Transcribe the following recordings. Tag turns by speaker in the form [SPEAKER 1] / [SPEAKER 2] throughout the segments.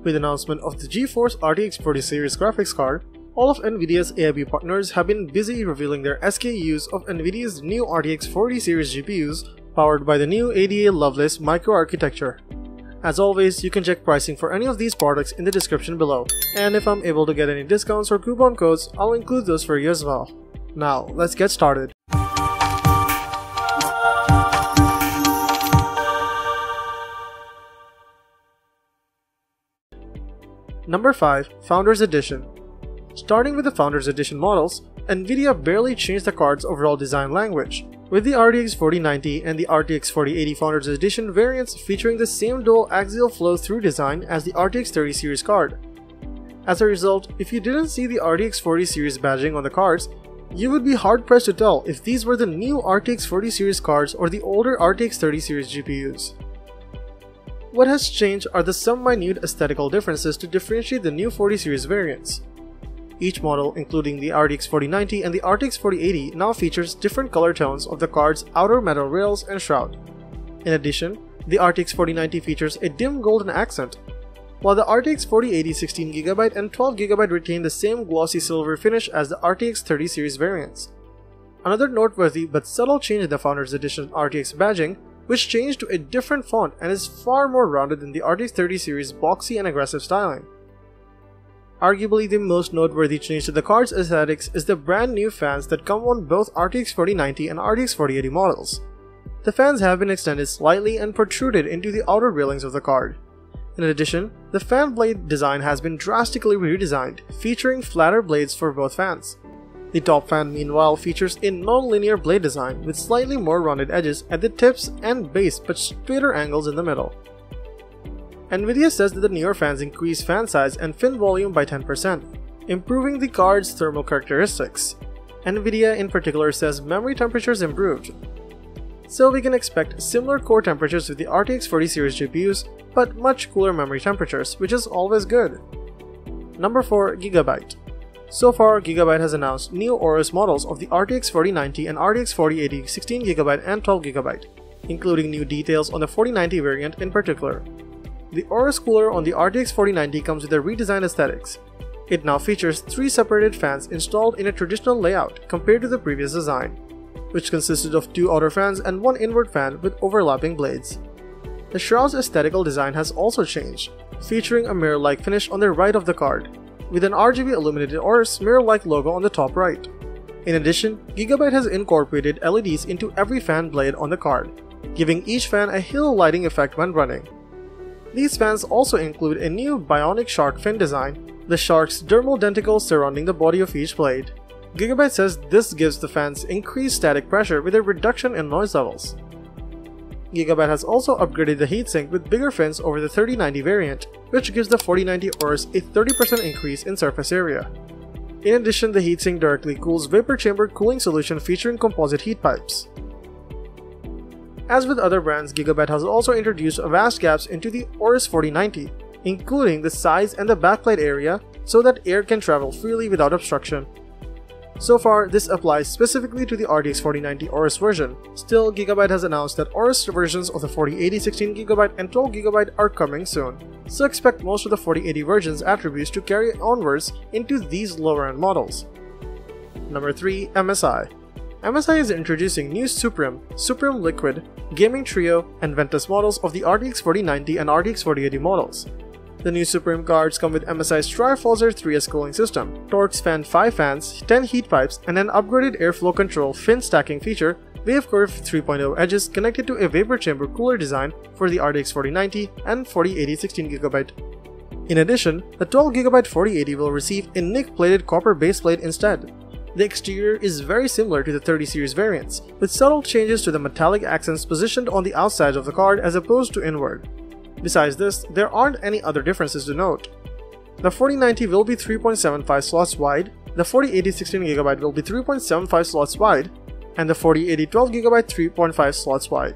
[SPEAKER 1] With the announcement of the GeForce RTX 40 series graphics card, all of Nvidia's AIB partners have been busy revealing their SKUs of Nvidia's new RTX 40 series GPUs powered by the new Ada Lovelace microarchitecture. As always, you can check pricing for any of these products in the description below, and if I'm able to get any discounts or coupon codes, I'll include those for you as well. Now, let's get started. Number 5. Founders Edition. Starting with the Founders Edition models, Nvidia barely changed the card's overall design language, with the RTX 4090 and the RTX 4080 Founders Edition variants featuring the same dual axial flow-through design as the RTX 30 series card. As a result, if you didn't see the RTX 40 series badging on the cards, you would be hard-pressed to tell if these were the new RTX 40 series cards or the older RTX 30 series GPUs. What has changed are the some minute aesthetical differences to differentiate the new 40 series variants. Each model, including the RTX 4090 and the RTX 4080, now features different color tones of the card's outer metal rails and shroud. In addition, the RTX 4090 features a dim golden accent, while the RTX 4080 16GB and 12GB retain the same glossy silver finish as the RTX 30 series variants. Another noteworthy but subtle change in the Founders Edition RTX badging, which changed to a different font and is far more rounded than the RTX 30 series boxy and aggressive styling. Arguably the most noteworthy change to the card's aesthetics is the brand new fans that come on both RTX 4090 and RTX 4080 models. The fans have been extended slightly and protruded into the outer railings of the card. In addition, the fan blade design has been drastically redesigned, featuring flatter blades for both fans. The top fan meanwhile features a non-linear blade design with slightly more rounded edges at the tips and base but straighter angles in the middle. Nvidia says that the newer fans increase fan size and fin volume by 10%, improving the card's thermal characteristics. Nvidia in particular says memory temperatures improved. So we can expect similar core temperatures with the RTX 40 series GPUs, but much cooler memory temperatures, which is always good. Number 4. Gigabyte. So far, Gigabyte has announced new Aorus models of the RTX 4090 and RTX 4080 16GB and 12GB, including new details on the 4090 variant in particular. The Aorus cooler on the RTX 4090 comes with a redesigned aesthetics. It now features 3 separated fans installed in a traditional layout compared to the previous design, which consisted of 2 outer fans and 1 inward fan with overlapping blades. The shroud's aesthetical design has also changed, featuring a mirror-like finish on the right of the card, with an RGB illuminated Aorus mirror-like logo on the top right. In addition, Gigabyte has incorporated LEDs into every fan blade on the card, giving each fan a halo lighting effect when running. These fans also include a new bionic shark fin design, the shark's dermal denticles surrounding the body of each blade. Gigabyte says this gives the fans increased static pressure with a reduction in noise levels. Gigabyte has also upgraded the heatsink with bigger fins over the 3090 variant, which gives the 4090 Aorus a 30% increase in surface area. In addition, the heatsink directly cools vapor chamber cooling solution featuring composite heat pipes. As with other brands, Gigabyte has also introduced vast gaps into the Aorus 4090, including the sides and the backplate area so that air can travel freely without obstruction. So far, this applies specifically to the RTX 4090 Aorus version. Still, Gigabyte has announced that Aorus versions of the 4080 16GB and 12GB are coming soon, so expect most of the 4080 version's attributes to carry onwards into these lower-end models. Number 3. MSI. MSI is introducing new Supreme, Supreme Liquid, Gaming Trio, and Ventus models of the RTX 4090 and RTX 4080 models. The new Supreme cards come with MSI's Trifuser 3S cooling system, Torx Fan 5 fans, 10 heat pipes, and an upgraded airflow control fin stacking feature, Wave Curve 3.0 edges connected to a vapor chamber cooler design for the RTX 4090 and 4080 16GB. In addition, the 12GB 4080 will receive a nickel-plated copper baseplate instead. The exterior is very similar to the 30 series variants, with subtle changes to the metallic accents positioned on the outsides of the card as opposed to inward. Besides this, there aren't any other differences to note. The 4090 will be 3.75 slots wide, the 4080 16GB will be 3.75 slots wide, and the 4080 12GB 3.5 slots wide.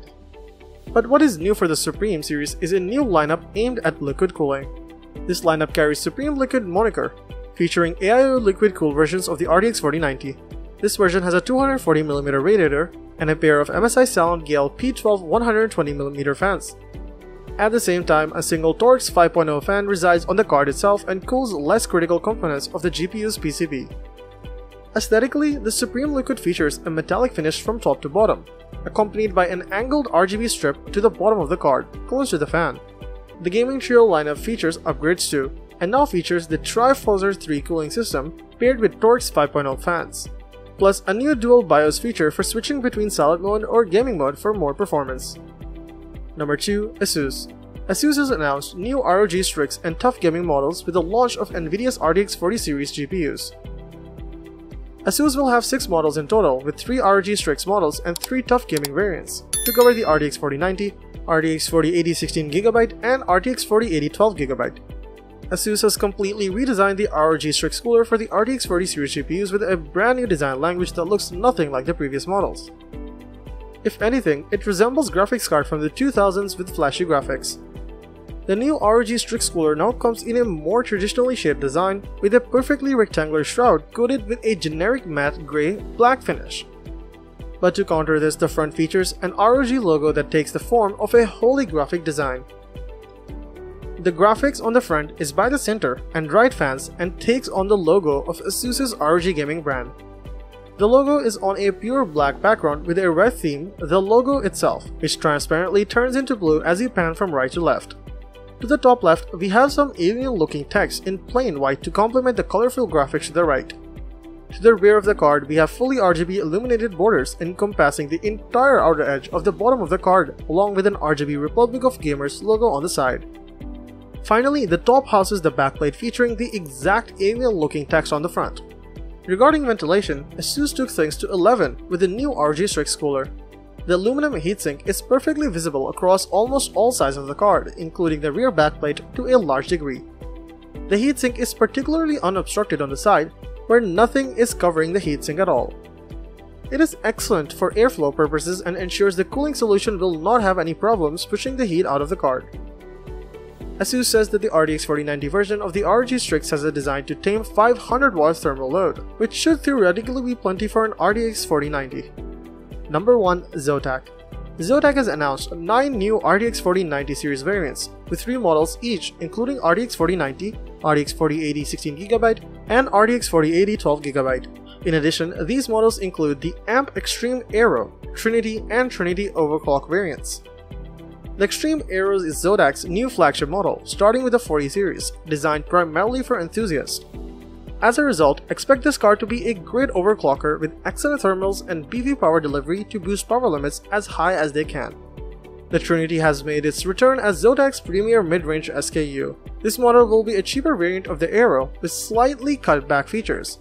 [SPEAKER 1] But what is new for the Supreme series is a new lineup aimed at liquid cooling. This lineup carries Supreme Liquid moniker, featuring AIO liquid cool versions of the RTX 4090. This version has a 240mm radiator and a pair of MSI Sound Gale P12 120mm fans. At the same time, a single Torx 5.0 fan resides on the card itself and cools less critical components of the GPU's PCB. Aesthetically, the Supreme Liquid features a metallic finish from top to bottom, accompanied by an angled RGB strip to the bottom of the card, close to the fan. The gaming trio lineup features upgrades too, and now features the Trifuser 3 cooling system paired with Torx 5.0 fans, plus a new dual BIOS feature for switching between silent mode or gaming mode for more performance. Number 2. Asus. Asus has announced new ROG Strix and TUF gaming models with the launch of Nvidia's RTX 40 series GPUs. Asus will have 6 models in total, with 3 ROG Strix models and 3 TUF gaming variants, to cover the RTX 4090, RTX 4080 16GB, and RTX 4080 12GB. Asus has completely redesigned the ROG Strix cooler for the RTX 40 series GPUs with a brand new design language that looks nothing like the previous models. If anything, it resembles graphics card from the 2000s with flashy graphics. The new ROG Strix cooler now comes in a more traditionally shaped design with a perfectly rectangular shroud coated with a generic matte gray-black finish. But to counter this, the front features an ROG logo that takes the form of a holographic design. The graphics on the front is by the center and right fans and takes on the logo of Asus's ROG gaming brand. The logo is on a pure black background with a red theme, the logo itself, which transparently turns into blue as you pan from right to left. To the top left, we have some alien-looking text in plain white to complement the colorful graphics to the right. To the rear of the card, we have fully RGB illuminated borders encompassing the entire outer edge of the bottom of the card, along with an RGB Republic of Gamers logo on the side. Finally, the top houses the backplate featuring the exact alien-looking text on the front. Regarding ventilation, Asus took things to 11 with the new ROG Strix cooler. The aluminum heatsink is perfectly visible across almost all sides of the card, including the rear backplate to a large degree. The heatsink is particularly unobstructed on the side, where nothing is covering the heatsink at all. It is excellent for airflow purposes and ensures the cooling solution will not have any problems pushing the heat out of the card. Asus says that the RTX 4090 version of the ROG Strix has a design to tame 500 watts thermal load, which should theoretically be plenty for an RTX 4090. Number 1. Zotac. Zotac has announced 9 new RTX 4090 series variants, with 3 models each including RTX 4090, RTX 4080 16GB, and RTX 4080 12GB. In addition, these models include the AMP Extreme Aero, Trinity, and Trinity Overclock variants. The Extreme Aero is Zotac's new flagship model, starting with the 40 series, designed primarily for enthusiasts. As a result, expect this card to be a great overclocker with excellent thermals and beefy power delivery to boost power limits as high as they can. The Trinity has made its return as Zotac's premier mid-range SKU. This model will be a cheaper variant of the Aero with slightly cut back features.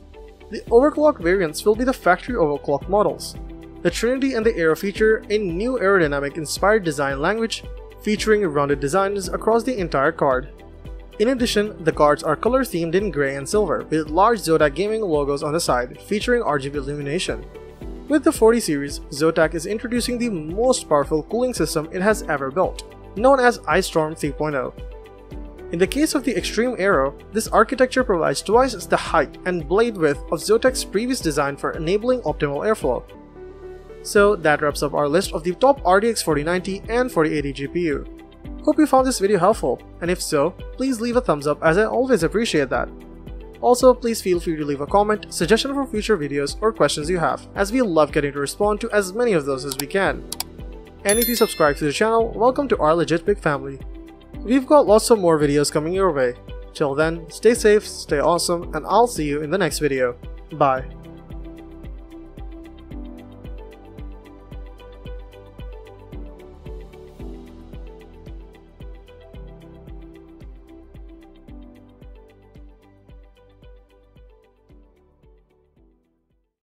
[SPEAKER 1] The overclock variants will be the factory overclock models. The Trinity and the Aero feature a new aerodynamic-inspired design language, featuring rounded designs across the entire card. In addition, the cards are color-themed in gray and silver, with large Zotac gaming logos on the side, featuring RGB illumination. With the 40 series, Zotac is introducing the most powerful cooling system it has ever built, known as Ice Storm 3.0. In the case of the Extreme Aero, this architecture provides twice the height and blade width of Zotac's previous design for enabling optimal airflow. So that wraps up our list of the top RTX 4090 and 4080 GPU. Hope you found this video helpful, and if so, please leave a thumbs up as I always appreciate that. Also, please feel free to leave a comment, suggestion for future videos, or questions you have, as we love getting to respond to as many of those as we can. And if you subscribe to the channel, welcome to our legit big family. We've got lots of more videos coming your way. Till then, stay safe, stay awesome, and I'll see you in the next video. Bye.